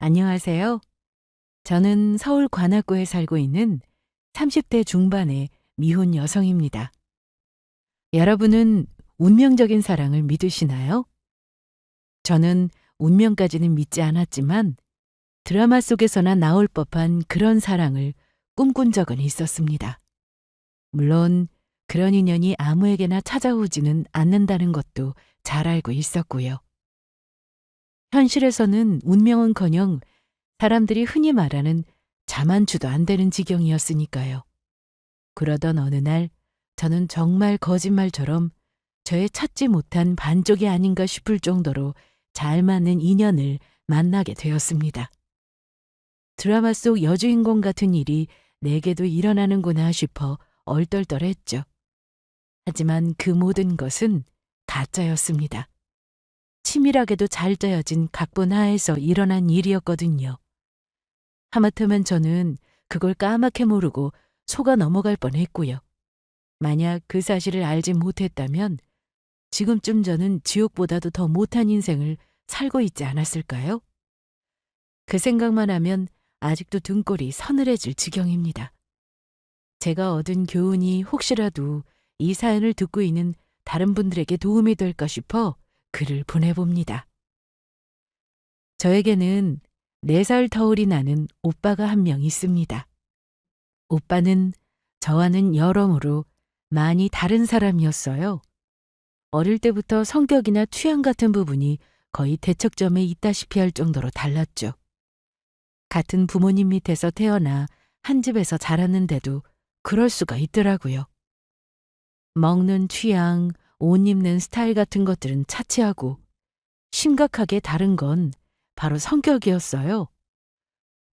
안녕하세요. 저는 서울 관악구에 살고 있는 30대 중반의 미혼 여성입니다. 여러분은 운명적인 사랑을 믿으시나요? 저는 운명까지는 믿지 않았지만 드라마 속에서나 나올 법한 그런 사랑을 꿈꾼 적은 있었습니다. 물론 그런 인연이 아무에게나 찾아오지는 않는다는 것도 잘 알고 있었고요. 현실에서는 운명은커녕 사람들이 흔히 말하는 자만추도 안 되는 지경이었으니까요. 그러던 어느 날 저는 정말 거짓말처럼 저의 찾지 못한 반쪽이 아닌가 싶을 정도로 잘 맞는 인연을 만나게 되었습니다. 드라마 속 여주인공 같은 일이 내게도 일어나는구나 싶어 얼떨떨했죠. 하지만 그 모든 것은 가짜였습니다. 치밀하게도 잘 짜여진 각본 하에서 일어난 일이었거든요. 하마터면 저는 그걸 까맣게 모르고 속아 넘어갈 뻔했고요. 만약 그 사실을 알지 못했다면 지금쯤 저는 지옥보다도 더 못한 인생을 살고 있지 않았을까요? 그 생각만 하면 아직도 등골이 서늘해질 지경입니다. 제가 얻은 교훈이 혹시라도 이 사연을 듣고 있는 다른 분들에게 도움이 될까 싶어 글을 보내봅니다. 저에게는 4살 터울이 나는 오빠가 한 명 있습니다. 오빠는 저와는 여러모로 많이 다른 사람이었어요. 어릴 때부터 성격이나 취향 같은 부분이 거의 대척점에 있다시피 할 정도로 달랐죠. 같은 부모님 밑에서 태어나 한 집에서 자랐는데도 그럴 수가 있더라고요. 먹는 취향, 옷 입는 스타일 같은 것들은 차치하고 심각하게 다른 건 바로 성격이었어요.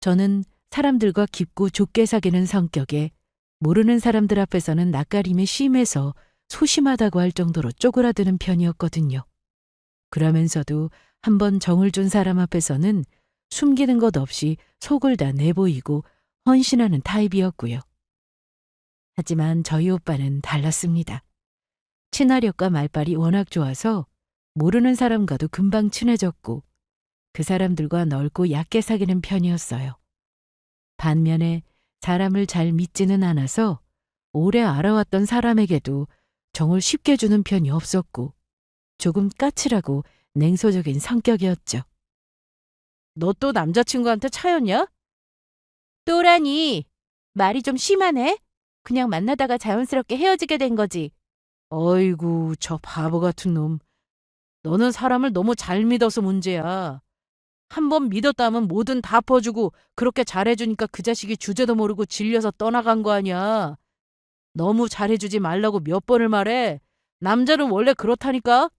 저는 사람들과 깊고 좁게 사귀는 성격에 모르는 사람들 앞에서는 낯가림이 심해서 소심하다고 할 정도로 쪼그라드는 편이었거든요. 그러면서도 한번 정을 준 사람 앞에서는 숨기는 것 없이 속을 다 내보이고 헌신하는 타입이었고요. 하지만 저희 오빠는 달랐습니다. 친화력과 말발이 워낙 좋아서 모르는 사람과도 금방 친해졌고 그 사람들과 넓고 얕게 사귀는 편이었어요. 반면에 사람을 잘 믿지는 않아서 오래 알아왔던 사람에게도 정을 쉽게 주는 편이 없었고 조금 까칠하고 냉소적인 성격이었죠. 너 또 남자친구한테 차였냐? 또라니, 말이 좀 심하네? 그냥 만나다가 자연스럽게 헤어지게 된 거지. 어이구, 저 바보 같은 놈. 너는 사람을 너무 잘 믿어서 문제야. 한 번 믿었다면 뭐든 다 퍼주고 그렇게 잘해주니까 그 자식이 주제도 모르고 질려서 떠나간 거 아니야. 너무 잘해주지 말라고 몇 번을 말해. 남자는 원래 그렇다니까?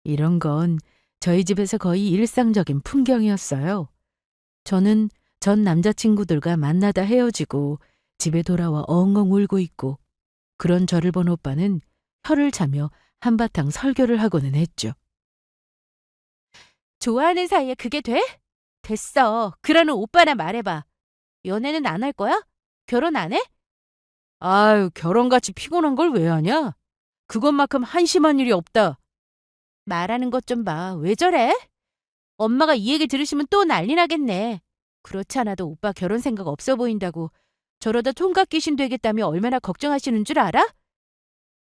이런 건 저희 집에서 거의 일상적인 풍경이었어요. 저는 전 남자친구들과 만나다 헤어지고 집에 돌아와 엉엉 울고 있고 그런 저를 본 오빠는 혀를 차며 한바탕 설교를 하고는 했죠. 좋아하는 사이에 그게 돼? 됐어. 그러는 오빠나 말해봐. 연애는 안 할 거야? 결혼 안 해? 아유, 결혼같이 피곤한 걸 왜 하냐? 그것만큼 한심한 일이 없다. 말하는 것 좀 봐. 왜 저래? 엄마가 이 얘기 들으시면 또 난리 나겠네. 그렇지 않아도 오빠 결혼 생각 없어 보인다고 저러다 총각 귀신 되겠다며 얼마나 걱정하시는 줄 알아?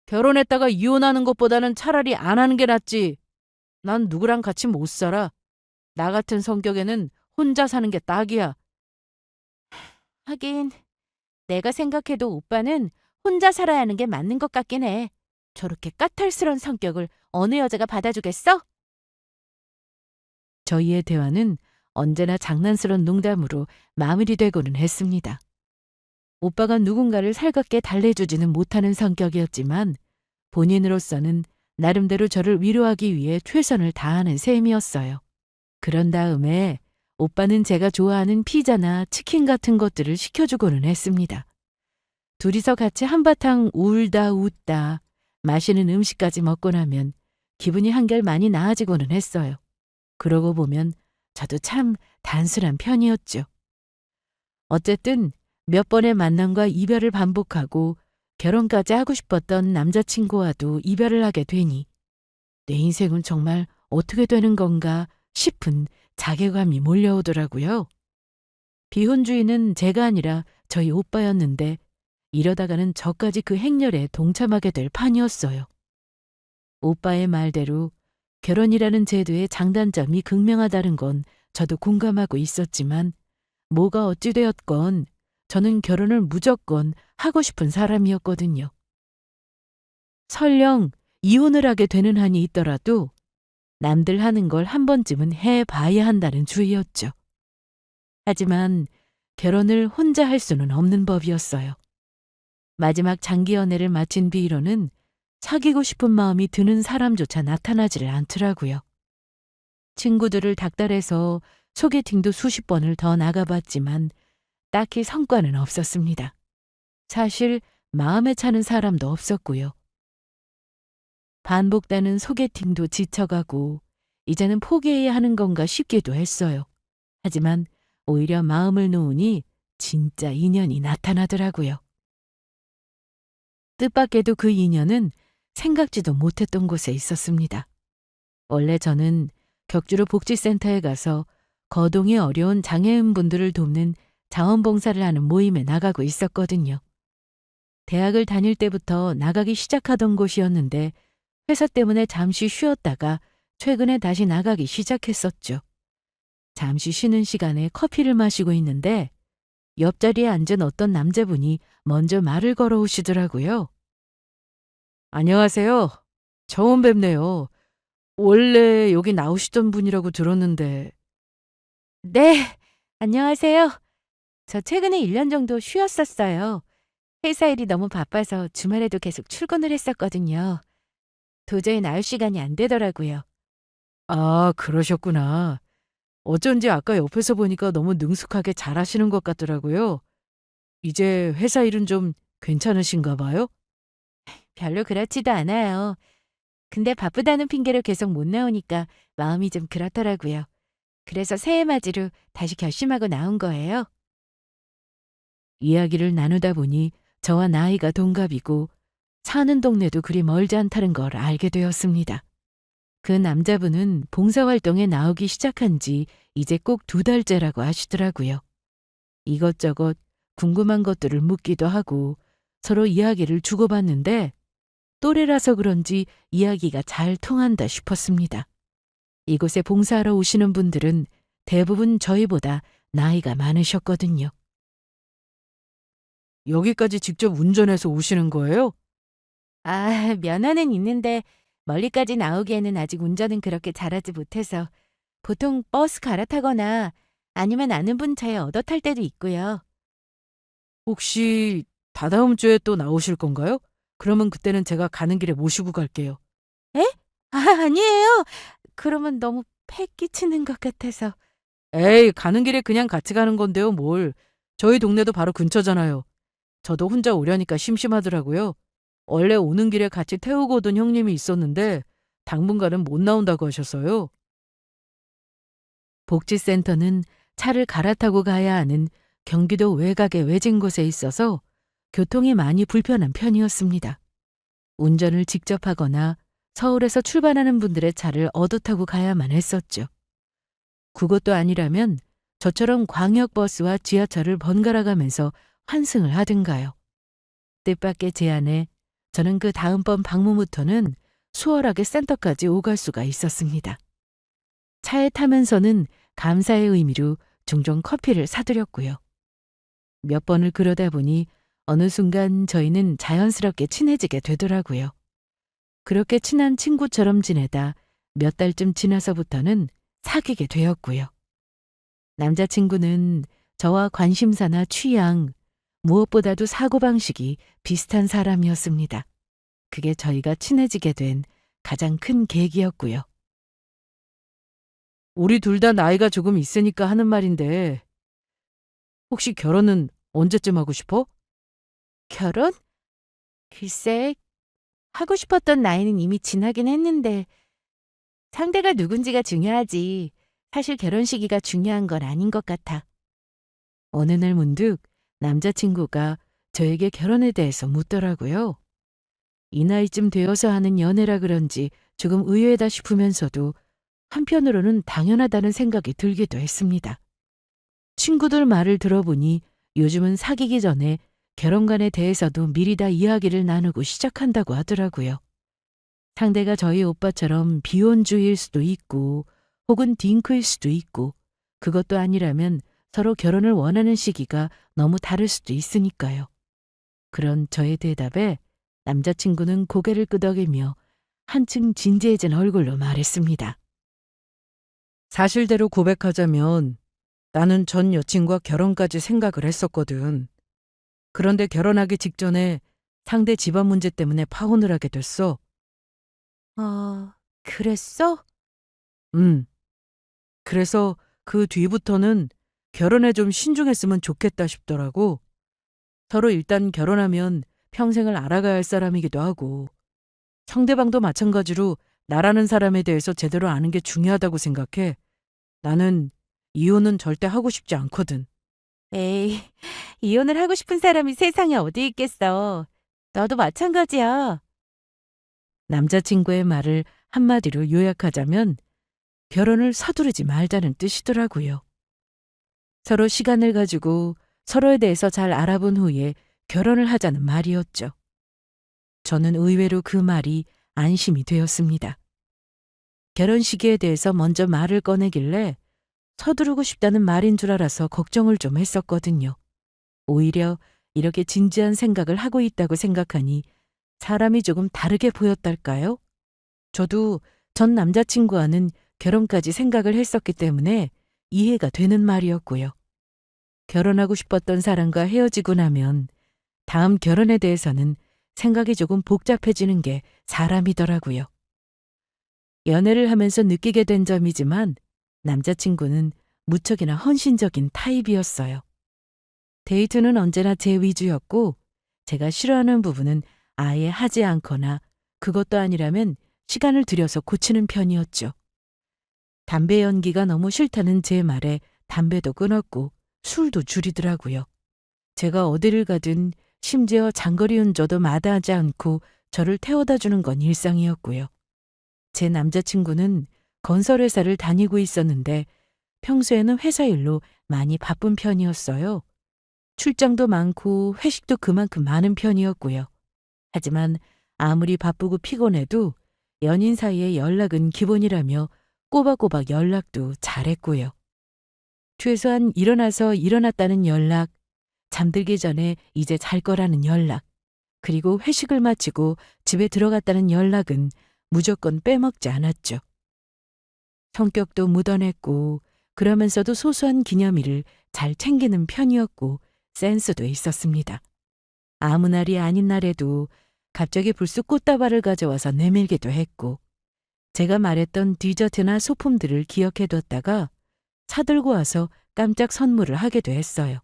결혼했다가 이혼하는 것보다는 차라리 안 하는 게 낫지. 난 누구랑 같이 못 살아. 나 같은 성격에는 혼자 사는 게 딱이야. 하긴 내가 생각해도 오빠는 혼자 살아야 하는 게 맞는 것 같긴 해. 저렇게 까탈스런 성격을 어느 여자가 받아주겠어? 저희의 대화는 언제나 장난스러운 농담으로 마무리되고는 했습니다. 오빠가 누군가를 살갑게 달래주지는 못하는 성격이었지만 본인으로서는 나름대로 저를 위로하기 위해 최선을 다하는 셈이었어요. 그런 다음에 오빠는 제가 좋아하는 피자나 치킨 같은 것들을 시켜주고는 했습니다. 둘이서 같이 한바탕 울다 웃다 맛있는 음식까지 먹고 나면 기분이 한결 많이 나아지고는 했어요. 그러고 보면 저도 참 단순한 편이었죠. 어쨌든 몇 번의 만남과 이별을 반복하고 결혼까지 하고 싶었던 남자친구와도 이별을 하게 되니 내 인생은 정말 어떻게 되는 건가 싶은 자괴감이 몰려오더라고요. 비혼주의는 제가 아니라 저희 오빠였는데 이러다가는 저까지 그 행렬에 동참하게 될 판이었어요. 오빠의 말대로 결혼이라는 제도의 장단점이 극명하다는 건 저도 공감하고 있었지만 뭐가 어찌되었건 저는 결혼을 무조건 하고 싶은 사람이었거든요. 설령 이혼을 하게 되는 한이 있더라도 남들 하는 걸 한 번쯤은 해봐야 한다는 주의였죠. 하지만 결혼을 혼자 할 수는 없는 법이었어요. 마지막 장기 연애를 마친 뒤로는 사귀고 싶은 마음이 드는 사람조차 나타나지를 않더라고요. 친구들을 닥달해서 소개팅도 수십 번을 더 나가봤지만 딱히 성과는 없었습니다. 사실 마음에 차는 사람도 없었고요. 반복되는 소개팅도 지쳐가고 이제는 포기해야 하는 건가 싶기도 했어요. 하지만 오히려 마음을 놓으니 진짜 인연이 나타나더라고요. 뜻밖에도 그 인연은 생각지도 못했던 곳에 있었습니다. 원래 저는 격주로 복지센터에 가서 거동이 어려운 장애인분들을 돕는 자원봉사를 하는 모임에 나가고 있었거든요. 대학을 다닐 때부터 나가기 시작하던 곳이었는데 회사 때문에 잠시 쉬었다가 최근에 다시 나가기 시작했었죠. 잠시 쉬는 시간에 커피를 마시고 있는데 옆자리에 앉은 어떤 남자분이 먼저 말을 걸어오시더라고요. 안녕하세요. 처음 뵙네요. 원래 여기 나오시던 분이라고 들었는데. 네, 안녕하세요. 저 최근에 1년 정도 쉬었었어요. 회사 일이 너무 바빠서 주말에도 계속 출근을 했었거든요. 도저히 나올 시간이 안 되더라고요. 아, 그러셨구나. 어쩐지 아까 옆에서 보니까 너무 능숙하게 잘하시는 것 같더라고요. 이제 회사 일은 좀 괜찮으신가 봐요? 별로 그렇지도 않아요. 근데 바쁘다는 핑계로 계속 못 나오니까 마음이 좀 그렇더라고요. 그래서 새해 맞이로 다시 결심하고 나온 거예요. 이야기를 나누다 보니 저와 나이가 동갑이고 사는 동네도 그리 멀지 않다는 걸 알게 되었습니다. 그 남자분은 봉사활동에 나오기 시작한 지 이제 꼭 2달째라고 하시더라고요. 이것저것 궁금한 것들을 묻기도 하고 서로 이야기를 주고받는데 또래라서 그런지 이야기가 잘 통한다 싶었습니다. 이곳에 봉사하러 오시는 분들은 대부분 저희보다 나이가 많으셨거든요. 여기까지 직접 운전해서 오시는 거예요? 아, 면허는 있는데 멀리까지 나오기에는 아직 운전은 그렇게 잘하지 못해서 보통 버스 갈아타거나 아니면 아는 분 차에 얻어 탈 때도 있고요. 혹시 다다음 주에 또 나오실 건가요? 그러면 그때는 제가 가는 길에 모시고 갈게요. 에? 아, 아니에요. 그러면 너무 패 끼치는 것 같아서. 에이, 가는 길에 그냥 같이 가는 건데요, 뭘. 저희 동네도 바로 근처잖아요. 저도 혼자 오려니까 심심하더라고요. 원래 오는 길에 같이 태우고 오던 형님이 있었는데 당분간은 못 나온다고 하셨어요. 복지센터는 차를 갈아타고 가야 하는 경기도 외곽의 외진 곳에 있어서 교통이 많이 불편한 편이었습니다. 운전을 직접 하거나 서울에서 출발하는 분들의 차를 얻어 타고 가야만 했었죠. 그것도 아니라면 저처럼 광역버스와 지하철을 번갈아 가면서 환승을 하든가요. 뜻밖의 제안에 저는 그 다음번 방문부터는 수월하게 센터까지 오갈 수가 있었습니다. 차에 타면서는 감사의 의미로 종종 커피를 사드렸고요. 몇 번을 그러다 보니 어느 순간 저희는 자연스럽게 친해지게 되더라고요. 그렇게 친한 친구처럼 지내다 몇 달쯤 지나서부터는 사귀게 되었고요. 남자친구는 저와 관심사나 취향, 무엇보다도 사고방식이 비슷한 사람이었습니다. 그게 저희가 친해지게 된 가장 큰 계기였고요. 우리 둘 다 나이가 조금 있으니까 하는 말인데 혹시 결혼은 언제쯤 하고 싶어? 결혼? 글쎄, 하고 싶었던 나이는 이미 지나긴 했는데 상대가 누군지가 중요하지. 사실 결혼 시기가 중요한 건 아닌 것 같아. 어느 날 문득 남자친구가 저에게 결혼에 대해서 묻더라고요. 이 나이쯤 되어서 하는 연애라 그런지 조금 의외다 싶으면서도 한편으로는 당연하다는 생각이 들기도 했습니다. 친구들 말을 들어보니 요즘은 사귀기 전에 결혼관에 대해서도 미리 다 이야기를 나누고 시작한다고 하더라고요. 상대가 저희 오빠처럼 비혼주의일 수도 있고 혹은 딩크일 수도 있고 그것도 아니라면 서로 결혼을 원하는 시기가 너무 다를 수도 있으니까요. 그런 저의 대답에 남자친구는 고개를 끄덕이며 한층 진지해진 얼굴로 말했습니다. 사실대로 고백하자면 나는 전 여친과 결혼까지 생각을 했었거든. 그런데 결혼하기 직전에 상대 집안 문제 때문에 파혼을 하게 됐어. 그랬어? 그래서 그 뒤부터는 결혼에 좀 신중했으면 좋겠다 싶더라고. 서로 일단 결혼하면 평생을 알아가야 할 사람이기도 하고, 상대방도 마찬가지로 나라는 사람에 대해서 제대로 아는 게 중요하다고 생각해. 나는 이혼은 절대 하고 싶지 않거든. 에이, 이혼을 하고 싶은 사람이 세상에 어디 있겠어. 나도 마찬가지야. 남자친구의 말을 한마디로 요약하자면 결혼을 서두르지 말자는 뜻이더라고요. 서로 시간을 가지고 서로에 대해서 잘 알아본 후에 결혼을 하자는 말이었죠. 저는 의외로 그 말이 안심이 되었습니다. 결혼 시기에 대해서 먼저 말을 꺼내길래 서두르고 싶다는 말인 줄 알아서 걱정을 좀 했었거든요. 오히려 이렇게 진지한 생각을 하고 있다고 생각하니 사람이 조금 다르게 보였달까요? 저도 전 남자친구와는 결혼까지 생각을 했었기 때문에 이해가 되는 말이었고요. 결혼하고 싶었던 사람과 헤어지고 나면 다음 결혼에 대해서는 생각이 조금 복잡해지는 게 사람이더라고요. 연애를 하면서 느끼게 된 점이지만 남자친구는 무척이나 헌신적인 타입이었어요. 데이트는 언제나 제 위주였고 제가 싫어하는 부분은 아예 하지 않거나 그것도 아니라면 시간을 들여서 고치는 편이었죠. 담배 연기가 너무 싫다는 제 말에 담배도 끊었고 술도 줄이더라고요. 제가 어디를 가든 심지어 장거리 운전도 마다하지 않고 저를 태워다 주는 건 일상이었고요. 제 남자친구는 건설회사를 다니고 있었는데 평소에는 회사 일로 많이 바쁜 편이었어요. 출장도 많고 회식도 그만큼 많은 편이었고요. 하지만 아무리 바쁘고 피곤해도 연인 사이의 연락은 기본이라며 꼬박꼬박 연락도 잘했고요. 최소한 일어나서 일어났다는 연락, 잠들기 전에 이제 잘 거라는 연락, 그리고 회식을 마치고 집에 들어갔다는 연락은 무조건 빼먹지 않았죠. 성격도 묻어냈고 그러면서도 소소한 기념일을 잘 챙기는 편이었고 센스도 있었습니다. 아무 날이 아닌 날에도 갑자기 불쑥 꽃다발을 가져와서 내밀기도 했고 제가 말했던 디저트나 소품들을 기억해뒀다가 사들고 와서 깜짝 선물을 하기도 했어요.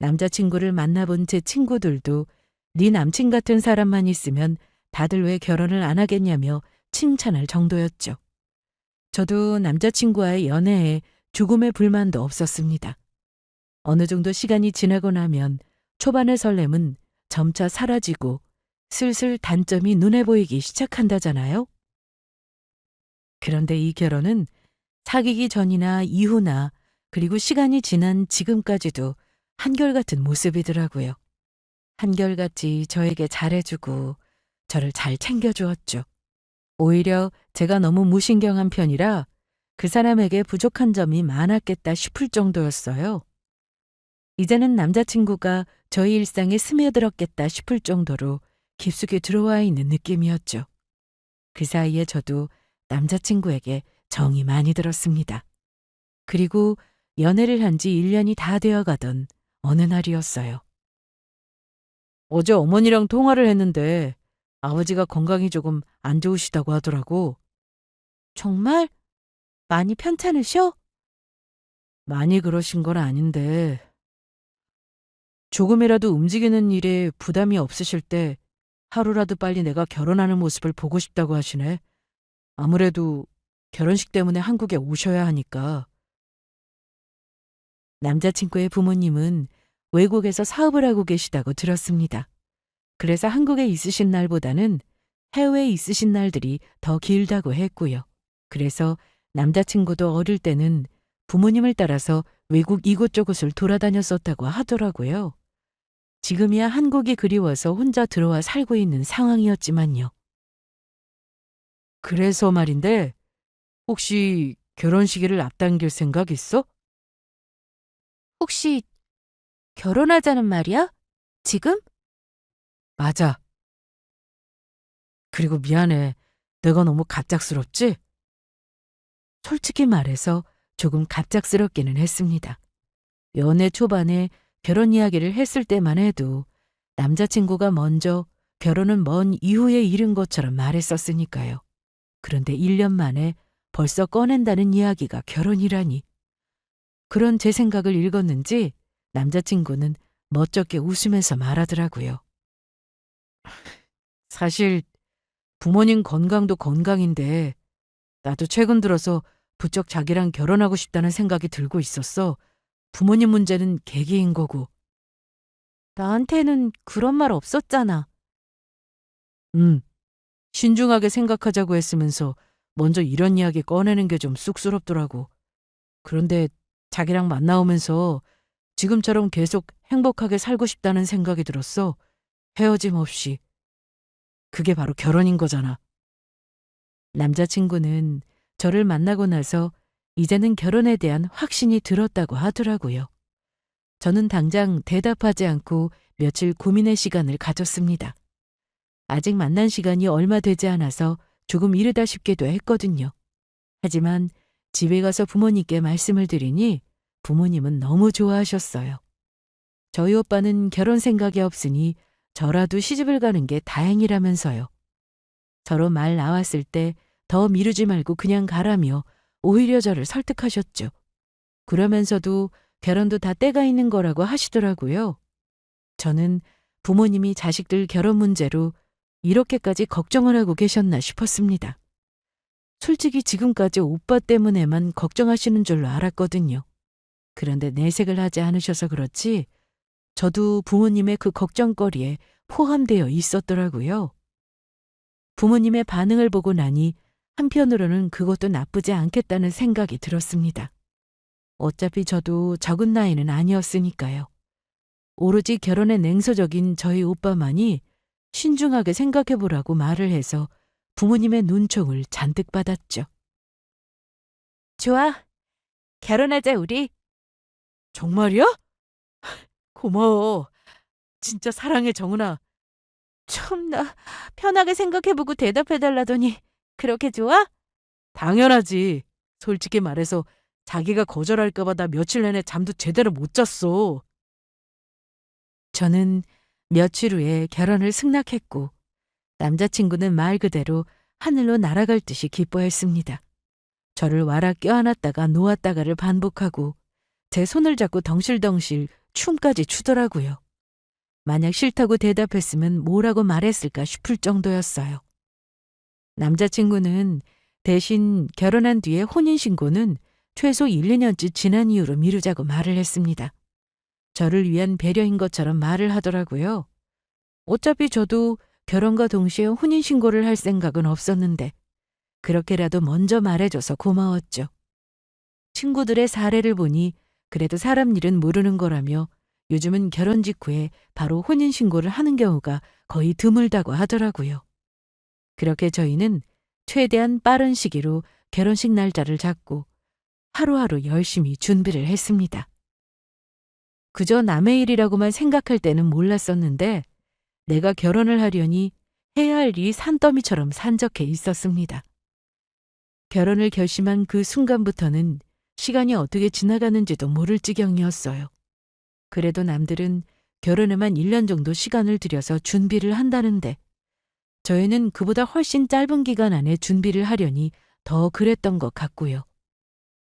남자친구를 만나본 제 친구들도 네 남친 같은 사람만 있으면 다들 왜 결혼을 안 하겠냐며 칭찬할 정도였죠. 저도 남자친구와의 연애에 조금의 불만도 없었습니다. 어느 정도 시간이 지나고 나면 초반의 설렘은 점차 사라지고 슬슬 단점이 눈에 보이기 시작한다잖아요. 그런데 이 결혼은 사귀기 전이나 이후나 그리고 시간이 지난 지금까지도 한결같은 모습이더라고요. 한결같이 저에게 잘해주고 저를 잘 챙겨주었죠. 오히려 제가 너무 무신경한 편이라 그 사람에게 부족한 점이 많았겠다 싶을 정도였어요. 이제는 남자친구가 저희 일상에 스며들었겠다 싶을 정도로 깊숙이 들어와 있는 느낌이었죠. 그 사이에 저도 남자친구에게 정이 많이 들었습니다. 그리고 연애를 한 지 1년이 다 되어가던 어느 날이었어요. 어제 어머니랑 통화를 했는데 아버지가 건강이 조금 안 좋으시다고 하더라고. 정말? 많이 편찮으셔? 많이 그러신 건 아닌데 조금이라도 움직이는 일에 부담이 없으실 때 하루라도 빨리 내가 결혼하는 모습을 보고 싶다고 하시네. 아무래도 결혼식 때문에 한국에 오셔야 하니까. 남자친구의 부모님은 외국에서 사업을 하고 계시다고 들었습니다. 그래서 한국에 있으신 날보다는 해외에 있으신 날들이 더 길다고 했고요. 그래서 남자친구도 어릴 때는 부모님을 따라서 외국 이곳저곳을 돌아다녔었다고 하더라고요. 지금이야 한국이 그리워서 혼자 들어와 살고 있는 상황이었지만요. 그래서 말인데, 혹시 결혼 시기를 앞당길 생각 있어? 혹시 결혼하자는 말이야? 지금? 맞아. 그리고 미안해. 내가 너무 갑작스럽지? 솔직히 말해서 조금 갑작스럽기는 했습니다. 연애 초반에 결혼 이야기를 했을 때만 해도 남자친구가 먼저 결혼은 먼 이후의 일인 것처럼 말했었으니까요. 그런데 1년 만에 벌써 꺼낸다는 이야기가 결혼이라니. 그런 제 생각을 읽었는지 남자친구는 멋쩍게 웃으면서 말하더라고요. 사실 부모님 건강도 건강인데 나도 최근 들어서 부쩍 자기랑 결혼하고 싶다는 생각이 들고 있었어. 부모님 문제는 개개인 거고. 나한테는 그런 말 없었잖아. 신중하게 생각하자고 했으면서 먼저 이런 이야기 꺼내는 게 좀 쑥스럽더라고. 그런데 자기랑 만나오면서 지금처럼 계속 행복하게 살고 싶다는 생각이 들었어. 헤어짐 없이. 그게 바로 결혼인 거잖아. 남자친구는 저를 만나고 나서 이제는 결혼에 대한 확신이 들었다고 하더라고요. 저는 당장 대답하지 않고 며칠 고민의 시간을 가졌습니다. 아직 만난 시간이 얼마 되지 않아서 조금 이르다 싶기도 했거든요. 하지만 집에 가서 부모님께 말씀을 드리니 부모님은 너무 좋아하셨어요. 저희 오빠는 결혼 생각이 없으니 저라도 시집을 가는 게 다행이라면서요. 저로 말 나왔을 때 더 미루지 말고 그냥 가라며 오히려 저를 설득하셨죠. 그러면서도 결혼도 다 때가 있는 거라고 하시더라고요. 저는 부모님이 자식들 결혼 문제로 이렇게까지 걱정을 하고 계셨나 싶었습니다. 솔직히 지금까지 오빠 때문에만 걱정하시는 줄로 알았거든요. 그런데 내색을 하지 않으셔서 그렇지 저도 부모님의 그 걱정거리에 포함되어 있었더라고요. 부모님의 반응을 보고 나니 한편으로는 그것도 나쁘지 않겠다는 생각이 들었습니다. 어차피 저도 적은 나이는 아니었으니까요. 오로지 결혼에 냉소적인 저희 오빠만이 신중하게 생각해보라고 말을 해서 부모님의 눈총을 잔뜩 받았죠. 좋아. 결혼하자, 우리. 정말이야? 고마워. 진짜 사랑해, 정은아. 참나, 편하게 생각해보고 대답해달라더니 그렇게 좋아? 당연하지. 솔직히 말해서 자기가 거절할까봐 나 며칠 내내 잠도 제대로 못 잤어. 저는 며칠 후에 결혼을 승낙했고 남자친구는 말 그대로 하늘로 날아갈 듯이 기뻐했습니다. 저를 와라 껴안았다가 놓았다가를 반복하고 제 손을 잡고 덩실덩실 춤까지 추더라고요. 만약 싫다고 대답했으면 뭐라고 말했을까 싶을 정도였어요. 남자친구는 대신 결혼한 뒤에 혼인신고는 최소 1, 2년쯤 지난 이후로 미루자고 말을 했습니다. 저를 위한 배려인 것처럼 말을 하더라고요. 어차피 저도 결혼과 동시에 혼인신고를 할 생각은 없었는데 그렇게라도 먼저 말해줘서 고마웠죠. 친구들의 사례를 보니 그래도 사람 일은 모르는 거라며 요즘은 결혼 직후에 바로 혼인신고를 하는 경우가 거의 드물다고 하더라고요. 그렇게 저희는 최대한 빠른 시기로 결혼식 날짜를 잡고 하루하루 열심히 준비를 했습니다. 그저 남의 일이라고만 생각할 때는 몰랐었는데 내가 결혼을 하려니 해야 할 일이 산더미처럼 산적해 있었습니다. 결혼을 결심한 그 순간부터는 시간이 어떻게 지나가는지도 모를 지경이었어요. 그래도 남들은 결혼에만 1년 정도 시간을 들여서 준비를 한다는데 저희는 그보다 훨씬 짧은 기간 안에 준비를 하려니 더 그랬던 것 같고요.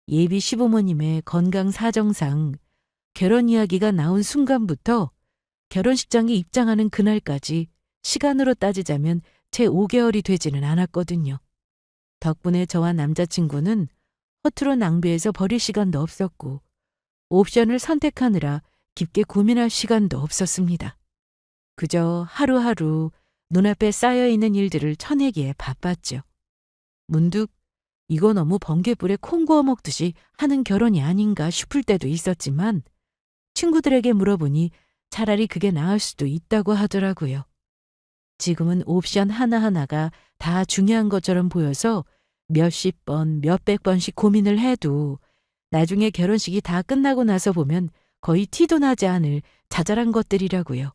예비 시부모님의 건강 사정상 결혼 이야기가 나온 순간부터 결혼식장에 입장하는 그날까지 시간으로 따지자면 채 5개월이 되지는 않았거든요. 덕분에 저와 남자친구는 허투루 낭비해서 버릴 시간도 없었고 옵션을 선택하느라 깊게 고민할 시간도 없었습니다. 그저 하루하루 눈앞에 쌓여있는 일들을 쳐내기에 바빴죠. 문득 이거 너무 번개불에 콩 구워 먹듯이 하는 결혼이 아닌가 싶을 때도 있었지만 친구들에게 물어보니 차라리 그게 나을 수도 있다고 하더라고요. 지금은 옵션 하나하나가 다 중요한 것처럼 보여서 몇십 번, 몇백 번씩 고민을 해도 나중에 결혼식이 다 끝나고 나서 보면 거의 티도 나지 않을 자잘한 것들이라고요.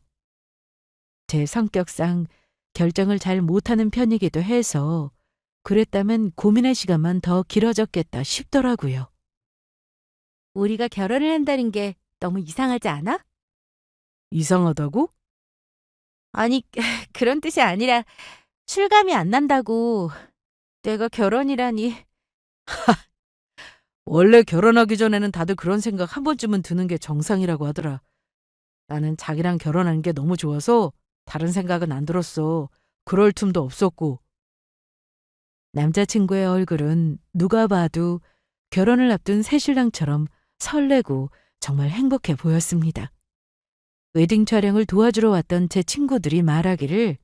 제 성격상 결정을 잘 못하는 편이기도 해서 그랬다면 고민의 시간만 더 길어졌겠다 싶더라고요. 우리가 결혼을 한다는 게 너무 이상하지 않아? 이상하다고? 아니, 그런 뜻이 아니라 실감이 안 난다고. 내가 결혼이라니. 원래 결혼하기 전에는 다들 그런 생각 한 번쯤은 드는 게 정상이라고 하더라. 나는 자기랑 결혼하는 게 너무 좋아서 다른 생각은 안 들었어. 그럴 틈도 없었고. 남자친구의 얼굴은 누가 봐도 결혼을 앞둔 새신랑처럼 설레고 정말 행복해 보였습니다. 웨딩 촬영을 도와주러 왔던 제 친구들이 말하기를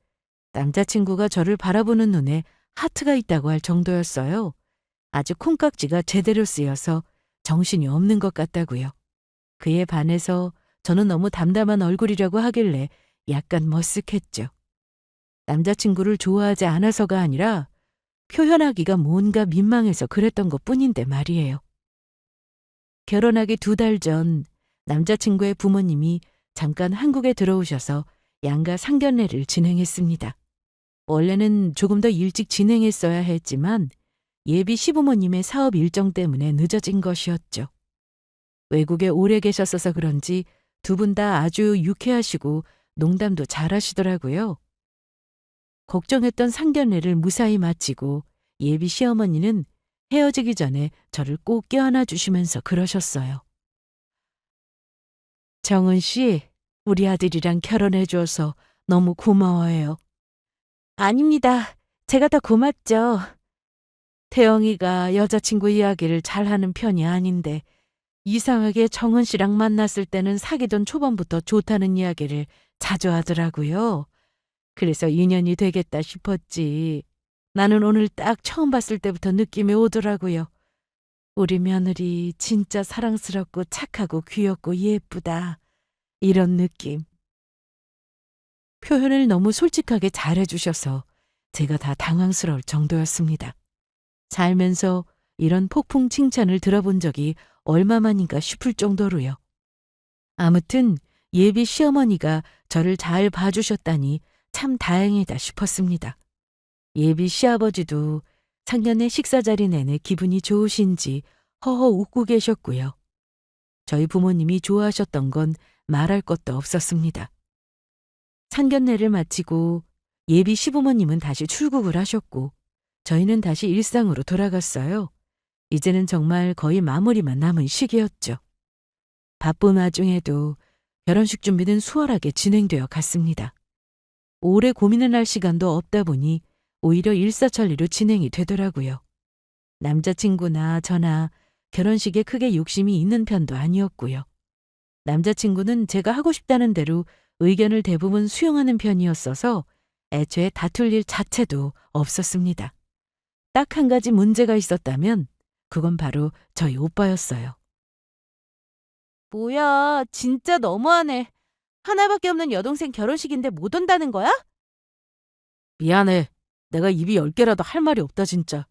남자친구가 저를 바라보는 눈에 하트가 있다고 할 정도였어요. 아주 콩깍지가 제대로 쓰여서 정신이 없는 것 같다고요. 그에 반해서 저는 너무 담담한 얼굴이라고 하길래 약간 머쓱했죠. 남자친구를 좋아하지 않아서가 아니라 표현하기가 뭔가 민망해서 그랬던 것뿐인데 말이에요. 결혼하기 2달 전 남자친구의 부모님이 잠깐 한국에 들어오셔서 양가 상견례를 진행했습니다. 원래는 조금 더 일찍 진행했어야 했지만 예비 시부모님의 사업 일정 때문에 늦어진 것이었죠. 외국에 오래 계셨어서 그런지 두 분 다 아주 유쾌하시고 농담도 잘하시더라고요. 걱정했던 상견례를 무사히 마치고 예비 시어머니는 헤어지기 전에 저를 꼭 껴안아 주시면서 그러셨어요. 정은 씨, 우리 아들이랑 결혼해 줘서 너무 고마워해요. 아닙니다. 제가 더 고맙죠. 태영이가 여자친구 이야기를 잘하는 편이 아닌데 이상하게 정은 씨랑 만났을 때는 사귀던 초반부터 좋다는 이야기를 자주 하더라고요. 그래서 인연이 되겠다 싶었지. 나는 오늘 딱 처음 봤을 때부터 느낌이 오더라고요. 우리 며느리 진짜 사랑스럽고 착하고 귀엽고 예쁘다. 이런 느낌. 표현을 너무 솔직하게 잘해주셔서 제가 다 당황스러울 정도였습니다. 살면서 이런 폭풍 칭찬을 들어본 적이 얼마만인가 싶을 정도로요. 아무튼 예비 시어머니가 저를 잘 봐주셨다니 참 다행이다 싶었습니다. 예비 시아버지도 상견례 식사 자리 내내 기분이 좋으신지 허허 웃고 계셨고요. 저희 부모님이 좋아하셨던 건 말할 것도 없었습니다. 상견례를 마치고 예비 시부모님은 다시 출국을 하셨고 저희는 다시 일상으로 돌아갔어요. 이제는 정말 거의 마무리만 남은 시기였죠. 바쁜 와중에도 결혼식 준비는 수월하게 진행되어 갔습니다. 오래 고민을 할 시간도 없다 보니 오히려 일사천리로 진행이 되더라고요. 남자친구나 저나 결혼식에 크게 욕심이 있는 편도 아니었고요. 남자친구는 제가 하고 싶다는 대로 의견을 대부분 수용하는 편이었어서 애초에 다툴 일 자체도 없었습니다. 딱 한 가지 문제가 있었다면 그건 바로 저희 오빠였어요. 뭐야, 진짜 너무하네. 하나밖에 없는 여동생 결혼식인데 못 온다는 거야? 미안해. 내가 입이 10개라도 할 말이 없다 진짜.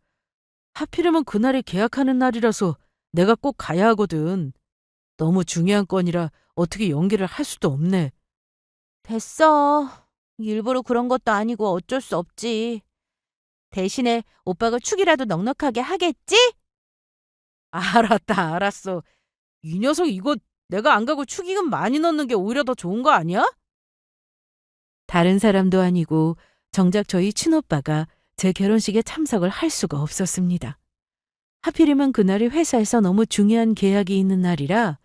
하필이면 그날이 계약하는 날이라서 내가 꼭 가야 하거든. 너무 중요한 건이라 어떻게 연기를 할 수도 없네. 됐어. 일부러 그런 것도 아니고 어쩔 수 없지. 대신에 오빠가 축이라도 넉넉하게 하겠지? 알았다, 알았어. 이 녀석 이거 내가 안 가고 축의금 많이 넣는 게 오히려 더 좋은 거 아니야? 다른 사람도 아니고 정작 저희 친오빠가 제 결혼식에 참석을 할 수가 없었습니다. 하필이면 그날이 회사에서 너무 중요한 계약이 있는 날이라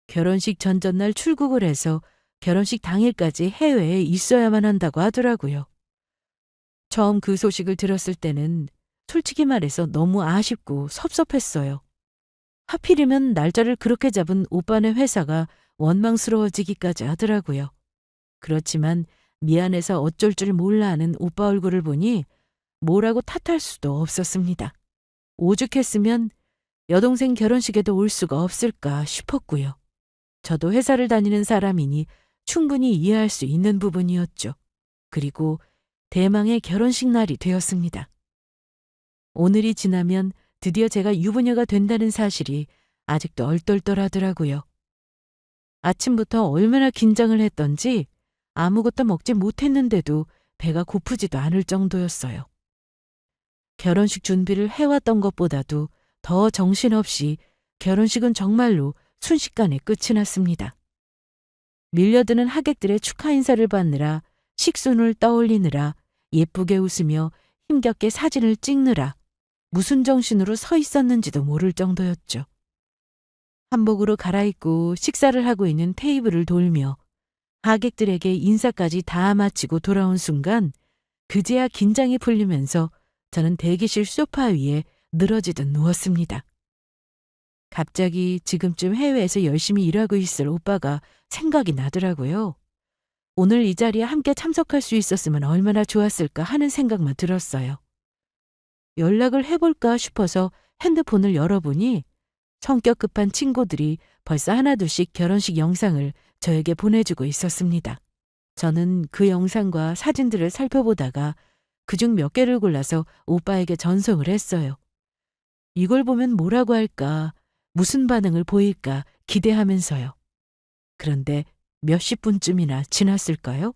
결혼식 전전날 출국을 해서 결혼식 당일까지 해외에 있어야만 한다고 하더라고요. 처음 그 소식을 들었을 때는 솔직히 말해서 너무 아쉽고 섭섭했어요. 하필이면 날짜를 그렇게 잡은 오빠네 회사가 원망스러워지기까지 하더라고요. 그렇지만 미안해서 어쩔 줄 몰라 하는 오빠 얼굴을 보니 뭐라고 탓할 수도 없었습니다. 오죽했으면 여동생 결혼식에도 올 수가 없을까 싶었고요. 저도 회사를 다니는 사람이니 충분히 이해할 수 있는 부분이었죠. 그리고 대망의 결혼식 날이 되었습니다. 오늘이 지나면 드디어 제가 유부녀가 된다는 사실이 아직도 얼떨떨하더라고요. 아침부터 얼마나 긴장을 했던지 아무것도 먹지 못했는데도 배가 고프지도 않을 정도였어요. 결혼식 준비를 해왔던 것보다도 더 정신없이 결혼식은 정말로 순식간에 끝이 났습니다. 밀려드는 하객들의 축하 인사를 받느라 식순을 떠올리느라 예쁘게 웃으며 힘겹게 사진을 찍느라 무슨 정신으로 서 있었는지도 모를 정도였죠. 한복으로 갈아입고 식사를 하고 있는 테이블을 돌며 하객들에게 인사까지 다 마치고 돌아온 순간 그제야 긴장이 풀리면서 저는 대기실 소파 위에 늘어지듯 누웠습니다. 갑자기 지금쯤 해외에서 열심히 일하고 있을 오빠가 생각이 나더라고요. 오늘 이 자리에 함께 참석할 수 있었으면 얼마나 좋았을까 하는 생각만 들었어요. 연락을 해볼까 싶어서 핸드폰을 열어보니 성격 급한 친구들이 벌써 하나둘씩 결혼식 영상을 저에게 보내주고 있었습니다. 저는 그 영상과 사진들을 살펴보다가 그중 몇 개를 골라서 오빠에게 전송을 했어요. 이걸 보면 뭐라고 할까, 무슨 반응을 보일까 기대하면서요. 그런데 몇십 분쯤이나 지났을까요?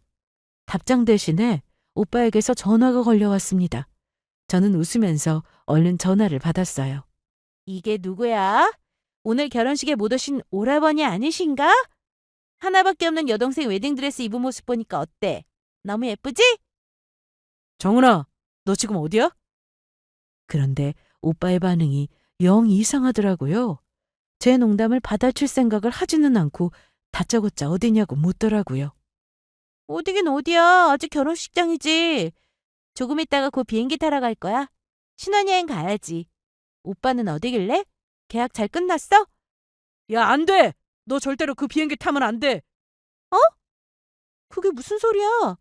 답장 대신에 오빠에게서 전화가 걸려왔습니다. 저는 웃으면서 얼른 전화를 받았어요. 이게 누구야? 오늘 결혼식에 못 오신 오라버니 아니신가? 하나밖에 없는 여동생 웨딩드레스 입은 모습 보니까 어때? 너무 예쁘지? 정은아, 너 지금 어디야? 그런데 오빠의 반응이 영 이상하더라고요. 제 농담을 받아칠 생각을 하지는 않고 다짜고짜 어디냐고 묻더라고요. 어디긴 어디야. 아직 결혼식장이지. 조금 있다가 곧 비행기 타러 갈 거야. 신혼여행 가야지. 오빠는 어디길래? 계약 잘 끝났어? 야, 안 돼! 너 절대로 그 비행기 타면 안 돼! 그게 무슨 소리야?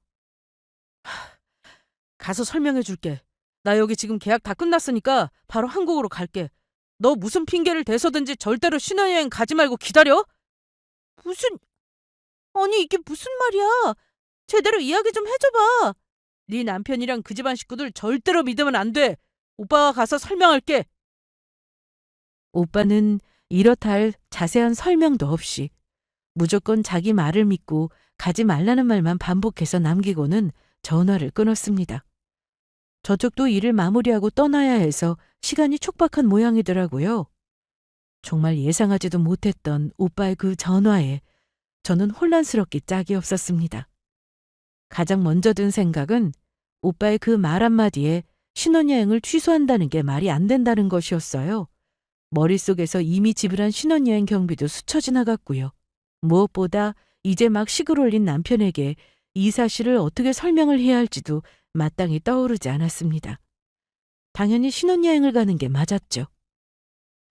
가서 설명해 줄게. 나 여기 지금 계약 다 끝났으니까 바로 한국으로 갈게. 너 무슨 핑계를 대서든지 절대로 신혼여행 가지 말고 기다려? 무슨... 아니 이게 무슨 말이야? 제대로 이야기 좀 해줘봐. 네 남편이랑 그 집안 식구들 절대로 믿으면 안 돼. 오빠가 가서 설명할게. 오빠는 이렇다 할 자세한 설명도 없이 무조건 자기 말을 믿고 가지 말라는 말만 반복해서 남기고는 전화를 끊었습니다. 저쪽도 일을 마무리하고 떠나야 해서 시간이 촉박한 모양이더라고요. 정말 예상하지도 못했던 오빠의 그 전화에 저는 혼란스럽기 짝이 없었습니다. 가장 먼저 든 생각은 오빠의 그 말 한마디에 신혼여행을 취소한다는 게 말이 안 된다는 것이었어요. 머릿속에서 이미 지불한 신혼여행 경비도 스쳐 지나갔고요. 무엇보다 이제 막 식을 올린 남편에게 이 사실을 어떻게 설명을 해야 할지도 마땅히 떠오르지 않았습니다. 당연히 신혼여행을 가는 게 맞았죠.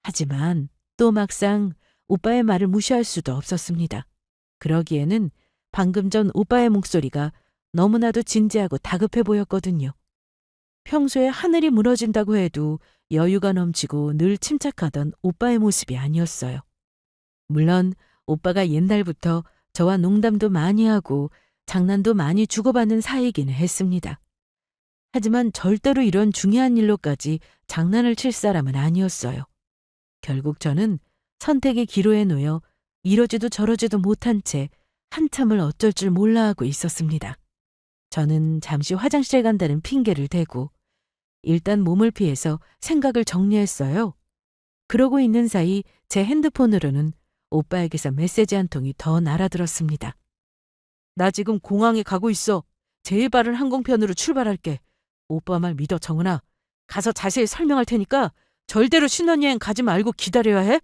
하지만 또 막상 오빠의 말을 무시할 수도 없었습니다. 그러기에는 방금 전 오빠의 목소리가 너무나도 진지하고 다급해 보였거든요. 평소에 하늘이 무너진다고 해도 여유가 넘치고 늘 침착하던 오빠의 모습이 아니었어요. 물론 오빠가 옛날부터 저와 농담도 많이 하고 장난도 많이 주고받는 사이기는 했습니다. 하지만 절대로 이런 중요한 일로까지 장난을 칠 사람은 아니었어요. 결국 저는 선택의 기로에 놓여 이러지도 저러지도 못한 채 한참을 어쩔 줄 몰라 하고 있었습니다. 저는 잠시 화장실에 간다는 핑계를 대고 일단 몸을 피해서 생각을 정리했어요. 그러고 있는 사이 제 핸드폰으로는 오빠에게서 메시지 한 통이 더 날아들었습니다. 나 지금 공항에 가고 있어. 제일 빠른 항공편으로 출발할게. 오빠 말 믿어, 정은아. 가서 자세히 설명할 테니까 절대로 신혼여행 가지 말고 기다려야 해.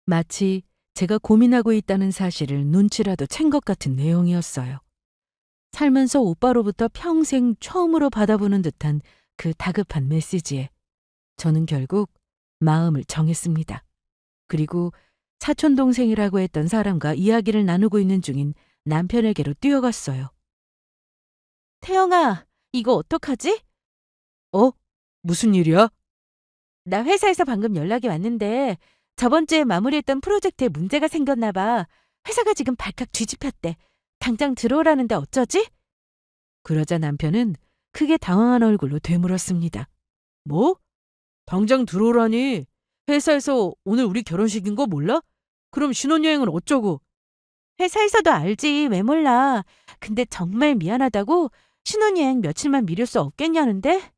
마치 제가 고민하고 있다는 사실을 눈치라도 챈 것 같은 내용이었어요. 살면서 오빠로부터 평생 처음으로 받아보는 듯한 그 다급한 메시지에 저는 결국 마음을 정했습니다. 그리고 사촌동생이라고 했던 사람과 이야기를 나누고 있는 중인 남편에게로 뛰어갔어요. 태영아, 이거 어떡하지? 무슨 일이야? 나 회사에서 방금 연락이 왔는데 저번 주에 마무리했던 프로젝트에 문제가 생겼나 봐. 회사가 지금 발칵 뒤집혔대. 당장 들어오라는데 어쩌지? 그러자 남편은 크게 당황한 얼굴로 되물었습니다. 뭐? 당장 들어오라니. 회사에서 오늘 우리 결혼식인 거 몰라? 그럼 신혼여행은 어쩌고? 회사에서도 알지. 왜 몰라. 근데 정말 미안하다고 신혼여행 며칠만 미룰 수 없겠냐는데?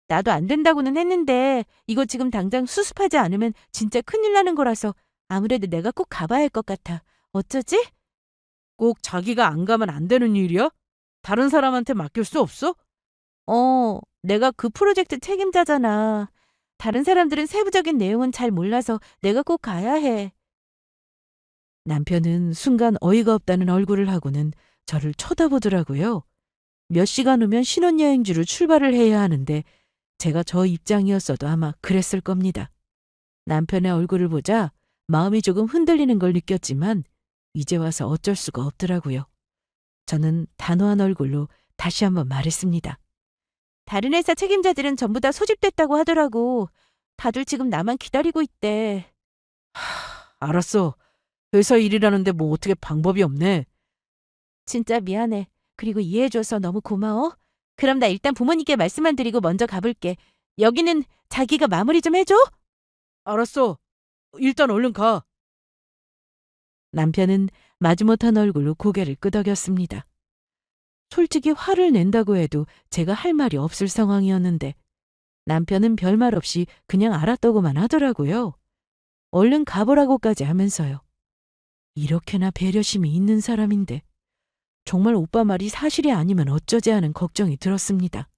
나도 안 된다고는 했는데 이거 지금 당장 수습하지 않으면 진짜 큰일 나는 거라서 아무래도 내가 꼭 가봐야 할 것 같아. 어쩌지? 꼭 자기가 안 가면 안 되는 일이야? 다른 사람한테 맡길 수 없어? 내가 그 프로젝트 책임자잖아. 다른 사람들은 세부적인 내용은 잘 몰라서 내가 꼭 가야 해. 남편은 순간 어이가 없다는 얼굴을 하고는 저를 쳐다보더라고요. 몇 시간 후면 신혼여행지로 출발을 해야 하는데 제가 저 입장이었어도 아마 그랬을 겁니다. 남편의 얼굴을 보자 마음이 조금 흔들리는 걸 느꼈지만 이제 와서 어쩔 수가 없더라고요. 저는 단호한 얼굴로 다시 한번 말했습니다. 다른 회사 책임자들은 전부 다 소집됐다고 하더라고. 다들 지금 나만 기다리고 있대. 알았어. 회사 일이라는데 뭐 어떻게 방법이 없네. 진짜 미안해. 그리고 이해해줘서 너무 고마워. 그럼 나 일단 부모님께 말씀만 드리고 먼저 가볼게. 여기는 자기가 마무리 좀 해줘. 알았어. 일단 얼른 가. 남편은 마지못한 얼굴로 고개를 끄덕였습니다. 솔직히 화를 낸다고 해도 제가 할 말이 없을 상황이었는데 남편은 별말 없이 그냥 알았다고만 하더라고요. 얼른 가보라고까지 하면서요. 이렇게나 배려심이 있는 사람인데 정말 오빠 말이 사실이 아니면 어쩌지 하는 걱정이 들었습니다.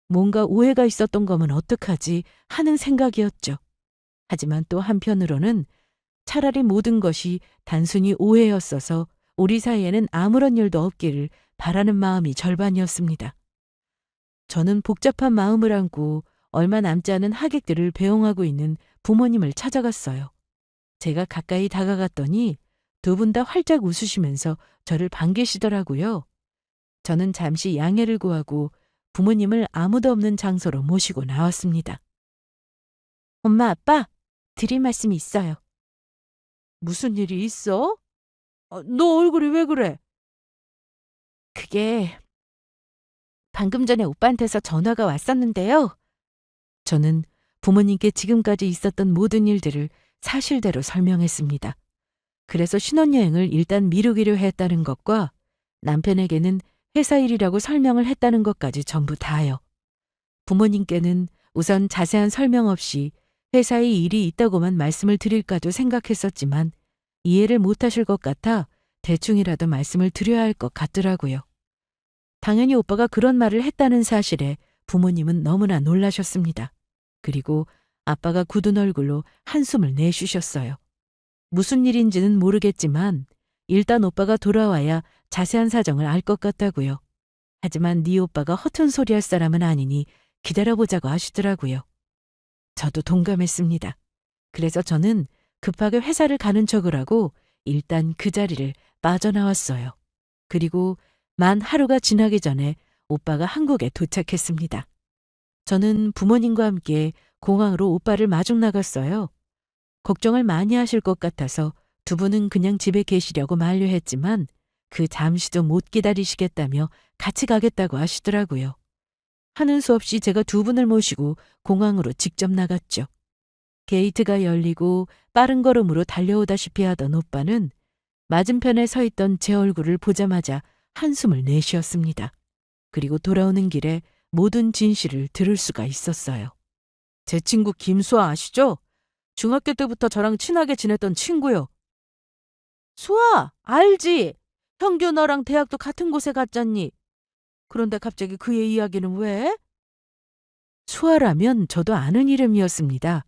뭔가 오해가 있었던 거면 어떡하지 하는 생각이었죠. 하지만 또 한편으로는 차라리 모든 것이 단순히 오해였어서 우리 사이에는 아무런 일도 없기를 바라는 마음이 절반이었습니다. 저는 복잡한 마음을 안고 얼마 남지 않은 하객들을 배웅하고 있는 부모님을 찾아갔어요. 제가 가까이 다가갔더니 두 분 다 활짝 웃으시면서 저를 반기시더라고요. 저는 잠시 양해를 구하고 부모님을 아무도 없는 장소로 모시고 나왔습니다. 엄마, 아빠, 드릴 말씀이 있어요. 무슨 일이 있어? 너 얼굴이 왜 그래? 그게 방금 전에 오빠한테서 전화가 왔었는데요. 저는 부모님께 지금까지 있었던 모든 일들을 사실대로 설명했습니다. 그래서 신혼여행을 일단 미루기로 했다는 것과 남편에게는 회사 일이라고 설명을 했다는 것까지 전부 다요. 부모님께는 우선 자세한 설명 없이 회사에 일이 있다고만 말씀을 드릴까도 생각했었지만 이해를 못하실 것 같아 대충이라도 말씀을 드려야 할 것 같더라고요. 당연히 오빠가 그런 말을 했다는 사실에 부모님은 너무나 놀라셨습니다. 그리고 아빠가 굳은 얼굴로 한숨을 내쉬셨어요. 무슨 일인지는 모르겠지만 일단 오빠가 돌아와야 자세한 사정을 알 것 같다고요. 하지만 네 오빠가 허튼 소리 할 사람은 아니니 기다려보자고 하시더라고요. 저도 동감했습니다. 그래서 저는 급하게 회사를 가는 척을 하고 일단 그 자리를 빠져나왔어요. 그리고 만 하루가 지나기 전에 오빠가 한국에 도착했습니다. 저는 부모님과 함께 공항으로 오빠를 마중 나갔어요. 걱정을 많이 하실 것 같아서 두 분은 그냥 집에 계시려고 만류했지만 그 잠시도 못 기다리시겠다며 같이 가겠다고 하시더라고요. 하는 수 없이 제가 두 분을 모시고 공항으로 직접 나갔죠. 게이트가 열리고 빠른 걸음으로 달려오다시피 하던 오빠는 맞은편에 서 있던 제 얼굴을 보자마자 한숨을 내쉬었습니다. 그리고 돌아오는 길에 모든 진실을 들을 수가 있었어요. 제 친구 김수아 아시죠? 중학교 때부터 저랑 친하게 지냈던 친구요. 수아, 알지? 형규 너랑 대학도 같은 곳에 갔잖니. 그런데 갑자기 그의 이야기는 왜? 수아라면 저도 아는 이름이었습니다.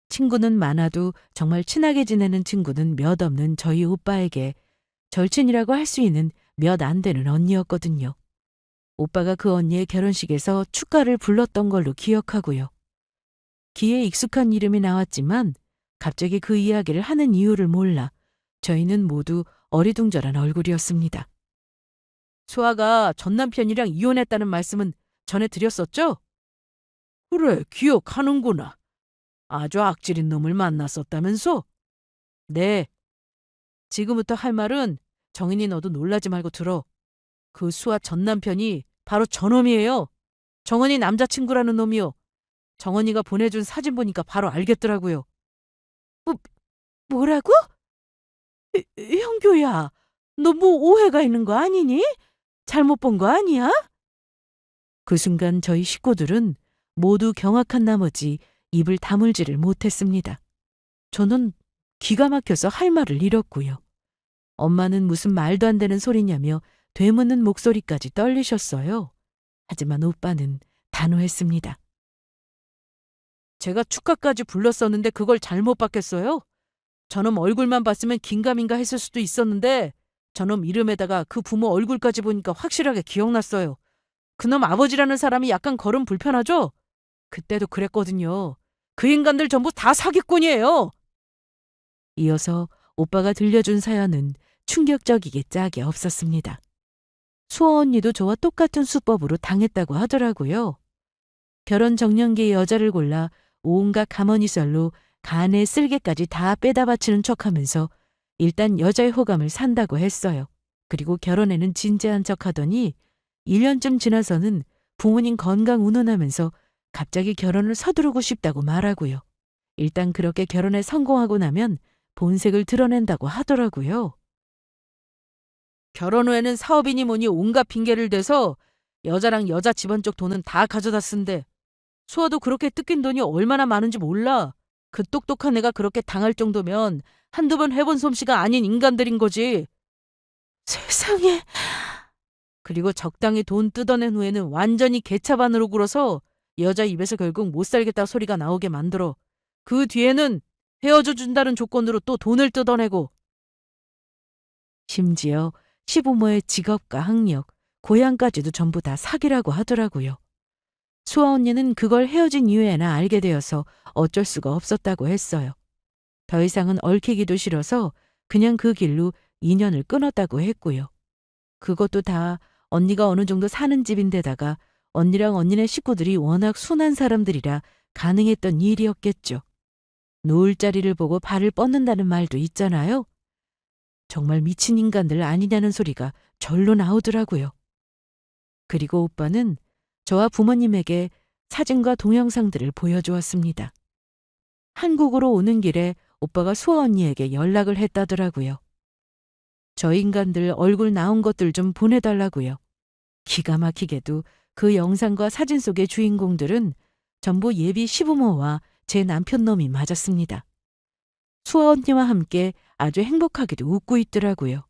친구는 많아도 정말 친하게 지내는 친구는 몇 없는 저희 오빠에게 절친이라고 할 수 있는 몇 안 되는 언니였거든요. 오빠가 그 언니의 결혼식에서 축가를 불렀던 걸로 기억하고요. 귀에 익숙한 이름이 나왔지만 갑자기 그 이야기를 하는 이유를 몰라 저희는 모두 어리둥절한 얼굴이었습니다. 수아가 전 남편이랑 이혼했다는 말씀은 전해 드렸었죠? 그래, 기억하는구나. 아주 악질인 놈을 만났었다면서? 네. 지금부터 할 말은 정인이 너도 놀라지 말고 들어. 그 수아 전 남편이 바로 저놈이에요. 정은이 남자친구라는 놈이요. 정은이가 보내준 사진 보니까 바로 알겠더라고요. 뭐, 뭐라고? 형규야, 너 뭐 오해가 있는 거 아니니? 잘못 본 거 아니야? 그 순간 저희 식구들은 모두 경악한 나머지 입을 다물지를 못했습니다. 저는 기가 막혀서 할 말을 잃었고요. 엄마는 무슨 말도 안 되는 소리냐며 되묻는 목소리까지 떨리셨어요. 하지만 오빠는 단호했습니다. 제가 축가까지 불렀었는데 그걸 잘못 받겠어요? 저놈 얼굴만 봤으면 긴가민가 했을 수도 있었는데 저놈 이름에다가 그 부모 얼굴까지 보니까 확실하게 기억났어요. 그놈 아버지라는 사람이 약간 걸음 불편하죠? 그때도 그랬거든요. 그 인간들 전부 다 사기꾼이에요. 이어서 오빠가 들려준 사연은 충격적이게 짝이 없었습니다. 수아 언니도 저와 똑같은 수법으로 당했다고 하더라고요. 결혼 정년기의 여자를 골라 온갖 가머니설로 간에 쓸개까지 다 빼다 바치는 척하면서 일단 여자의 호감을 산다고 했어요. 그리고 결혼에는 진지한 척하더니 1년쯤 지나서는 부모님 건강 운운하면서 갑자기 결혼을 서두르고 싶다고 말하고요. 일단 그렇게 결혼에 성공하고 나면 본색을 드러낸다고 하더라고요. 결혼 후에는 사업이니 뭐니 온갖 핑계를 대서 여자랑 여자 집안 쪽 돈은 다 가져다 쓴대. 수아도 그렇게 뜯긴 돈이 얼마나 많은지 몰라. 그 똑똑한 애가 그렇게 당할 정도면 한두 번 해본 솜씨가 아닌 인간들인 거지. 세상에. 그리고 적당히 돈 뜯어낸 후에는 완전히 개차반으로 굴어서 여자 입에서 결국 못 살겠다 소리가 나오게 만들어. 그 뒤에는 헤어져 준다는 조건으로 또 돈을 뜯어내고. 심지어 시부모의 직업과 학력, 고향까지도 전부 다 사기라고 하더라고요. 수아 언니는 그걸 헤어진 이후에나 알게 되어서 어쩔 수가 없었다고 했어요. 더 이상은 얽히기도 싫어서 그냥 그 길로 인연을 끊었다고 했고요. 그것도 다 언니가 어느 정도 사는 집인데다가 언니랑 언니네 식구들이 워낙 순한 사람들이라 가능했던 일이었겠죠. 누울 자리를 보고 발을 뻗는다는 말도 있잖아요. 정말 미친 인간들 아니냐는 소리가 절로 나오더라고요. 그리고 오빠는 저와 부모님에게 사진과 동영상들을 보여주었습니다. 한국으로 오는 길에 오빠가 수아 언니에게 연락을 했다더라고요. 저 인간들 얼굴 나온 것들 좀 보내달라고요. 기가 막히게도 그 영상과 사진 속의 주인공들은 전부 예비 시부모와 제 남편 놈이 맞았습니다. 수아 언니와 함께 아주 행복하게도 웃고 있더라고요.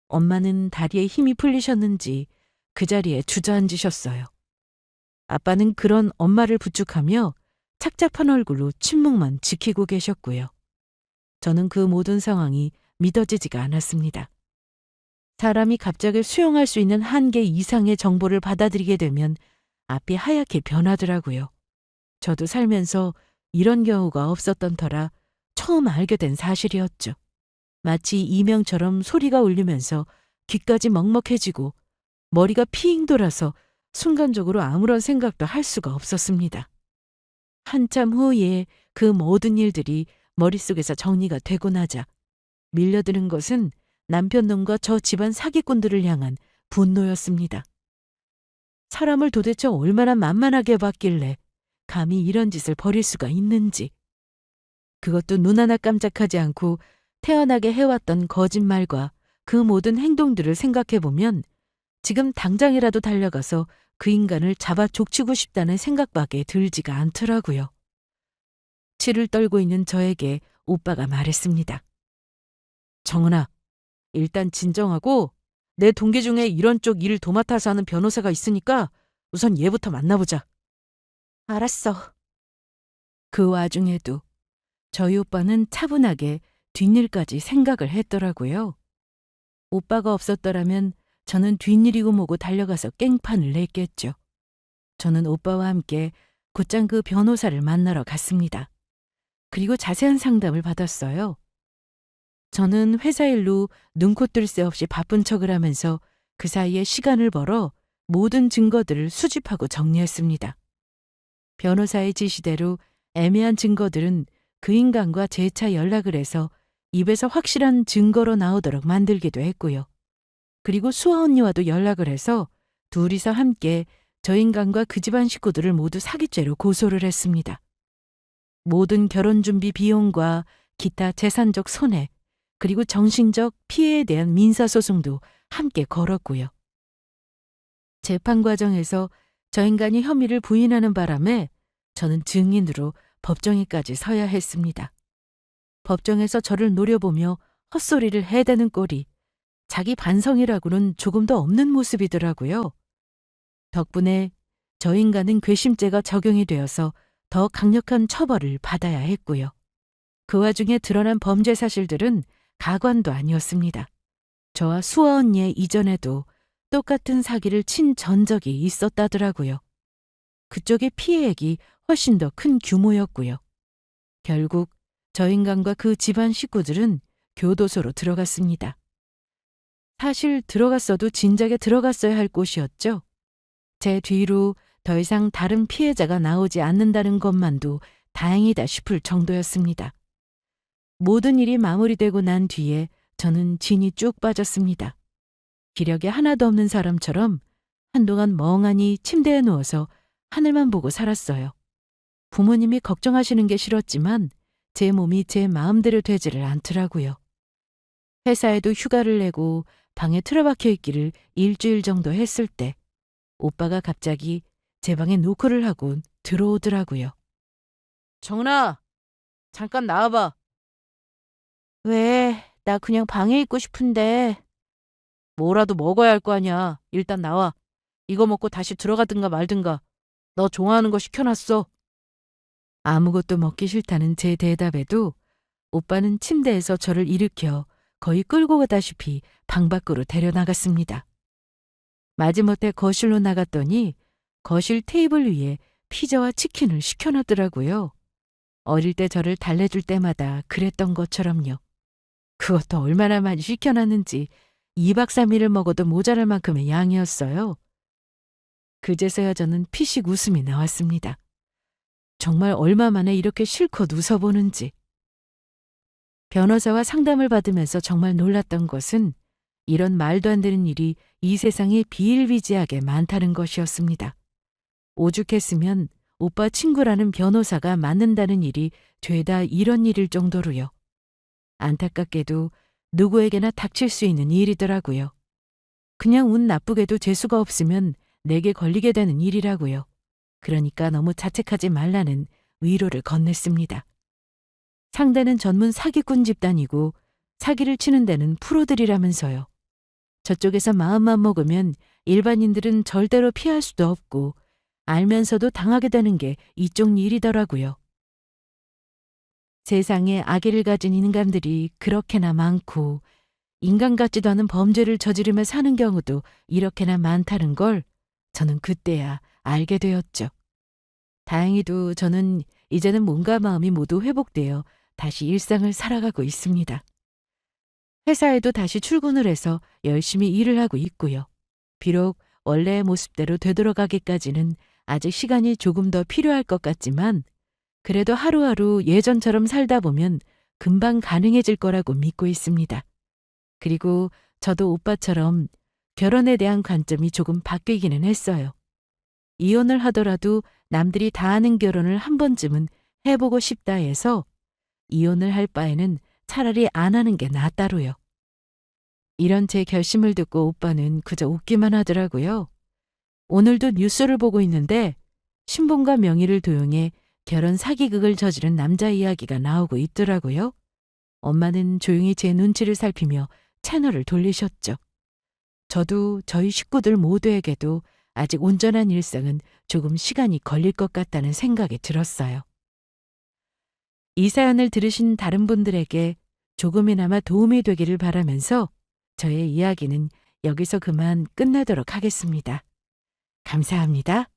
엄마는 다리에 힘이 풀리셨는지 그 자리에 주저앉으셨어요. 아빠는 그런 엄마를 부축하며 착잡한 얼굴로 침묵만 지키고 계셨고요. 저는 그 모든 상황이 믿어지지가 않았습니다. 사람이 갑자기 수용할 수 있는 한계 이상의 정보를 받아들이게 되면 앞이 하얗게 변하더라고요. 저도 살면서 이런 경우가 없었던 터라 처음 알게 된 사실이었죠. 마치 이명처럼 소리가 울리면서 귀까지 먹먹해지고 머리가 핑 돌아서 순간적으로 아무런 생각도 할 수가 없었습니다. 한참 후에 그 모든 일들이 머릿속에서 정리가 되고 나자 밀려드는 것은 남편 놈과 저 집안 사기꾼들을 향한 분노였습니다. 사람을 도대체 얼마나 만만하게 봤길래 감히 이런 짓을 벌일 수가 있는지. 그것도 눈 하나 깜짝하지 않고 태연하게 해왔던 거짓말과 그 모든 행동들을 생각해보면 지금 당장이라도 달려가서 그 인간을 잡아 족치고 싶다는 생각밖에 들지가 않더라고요. 치를 떨고 있는 저에게 오빠가 말했습니다. 정은아, 일단 진정하고 내 동기 중에 이런 쪽 일을 도맡아서 하는 변호사가 있으니까 우선 얘부터 만나보자. 알았어. 그 와중에도 저희 오빠는 차분하게 뒷일까지 생각을 했더라고요. 오빠가 없었더라면 저는 뒷일이고 뭐고 달려가서 깽판을 냈겠죠. 저는 오빠와 함께 곧장 그 변호사를 만나러 갔습니다. 그리고 자세한 상담을 받았어요. 저는 회사 일로 눈코 뜰 새 없이 바쁜 척을 하면서 그 사이에 시간을 벌어 모든 증거들을 수집하고 정리했습니다. 변호사의 지시대로 애매한 증거들은 그 인간과 재차 연락을 해서 입에서 확실한 증거로 나오도록 만들기도 했고요. 그리고 수아 언니와도 연락을 해서 둘이서 함께 저 인간과 그 집안 식구들을 모두 사기죄로 고소를 했습니다. 모든 결혼 준비 비용과 기타 재산적 손해, 그리고 정신적 피해에 대한 민사소송도 함께 걸었고요. 재판 과정에서 저 인간이 혐의를 부인하는 바람에 저는 증인으로 법정에까지 서야 했습니다. 법정에서 저를 노려보며 헛소리를 해대는 꼴이 자기 반성이라고는 조금도 없는 모습이더라고요. 덕분에 저 인간은 괘씸죄가 적용이 되어서 더 강력한 처벌을 받아야 했고요. 그 와중에 드러난 범죄 사실들은 가관도 아니었습니다. 저와 수아 언니의 이전에도 똑같은 사기를 친 전적이 있었다더라고요. 그쪽의 피해액이 훨씬 더 큰 규모였고요. 결국 저 인간과 그 집안 식구들은 교도소로 들어갔습니다. 사실 들어갔어도 진작에 들어갔어야 할 곳이었죠. 제 뒤로 더 이상 다른 피해자가 나오지 않는다는 것만도 다행이다 싶을 정도였습니다. 모든 일이 마무리되고 난 뒤에 저는 진이 쭉 빠졌습니다. 기력이 하나도 없는 사람처럼 한동안 멍하니 침대에 누워서 하늘만 보고 살았어요. 부모님이 걱정하시는 게 싫었지만 제 몸이 제 마음대로 되지를 않더라고요. 회사에도 휴가를 내고 방에 틀어박혀 있기를 일주일 정도 했을 때 오빠가 갑자기 제 방에 노크를 하고 들어오더라고요. 정은아, 잠깐 나와봐. 왜? 나 그냥 방에 있고 싶은데. 뭐라도 먹어야 할 거 아니야. 일단 나와. 이거 먹고 다시 들어가든가 말든가. 너 좋아하는 거 시켜놨어. 아무것도 먹기 싫다는 제 대답에도 오빠는 침대에서 저를 일으켜 거의 끌고 가다시피 방 밖으로 데려나갔습니다. 마지못해 거실로 나갔더니 거실 테이블 위에 피자와 치킨을 시켜놨더라고요. 어릴 때 저를 달래줄 때마다 그랬던 것처럼요. 그것도 얼마나 많이 시켜놨는지 2박 3일을 먹어도 모자랄 만큼의 양이었어요. 그제서야 저는 피식 웃음이 나왔습니다. 정말 얼마 만에 이렇게 실컷 웃어보는지. 변호사와 상담을 받으면서 정말 놀랐던 것은 이런 말도 안 되는 일이 이 세상에 비일비재하게 많다는 것이었습니다. 오죽했으면 오빠 친구라는 변호사가 맞는다는 일이 죄다 이런 일일 정도로요. 안타깝게도 누구에게나 닥칠 수 있는 일이더라고요. 그냥 운 나쁘게도 재수가 없으면 내게 걸리게 되는 일이라고요. 그러니까 너무 자책하지 말라는 위로를 건넸습니다. 상대는 전문 사기꾼 집단이고 사기를 치는 데는 프로들이라면서요. 저쪽에서 마음만 먹으면 일반인들은 절대로 피할 수도 없고 알면서도 당하게 되는 게 이쪽 일이더라고요. 세상에 악의를 가진 인간들이 그렇게나 많고 인간 같지도 않은 범죄를 저지르며 사는 경우도 이렇게나 많다는 걸 저는 그때야 알게 되었죠. 다행히도 저는 이제는 몸과 마음이 모두 회복되어 다시 일상을 살아가고 있습니다. 회사에도 다시 출근을 해서 열심히 일을 하고 있고요. 비록 원래의 모습대로 되돌아가기까지는 아직 시간이 조금 더 필요할 것 같지만 그래도 하루하루 예전처럼 살다 보면 금방 가능해질 거라고 믿고 있습니다. 그리고 저도 오빠처럼 결혼에 대한 관점이 조금 바뀌기는 했어요. 이혼을 하더라도 남들이 다 하는 결혼을 한 번쯤은 해보고 싶다 해서 이혼을 할 바에는 차라리 안 하는 게 낫다로요. 이런 제 결심을 듣고 오빠는 그저 웃기만 하더라고요. 오늘도 뉴스를 보고 있는데 신분과 명의를 도용해 결혼 사기극을 저지른 남자 이야기가 나오고 있더라고요. 엄마는 조용히 제 눈치를 살피며 채널을 돌리셨죠. 저도 저희 식구들 모두에게도 아직 온전한 일상은 조금 시간이 걸릴 것 같다는 생각이 들었어요. 이 사연을 들으신 다른 분들에게 조금이나마 도움이 되기를 바라면서 저의 이야기는 여기서 그만 끝내도록 하겠습니다. 감사합니다.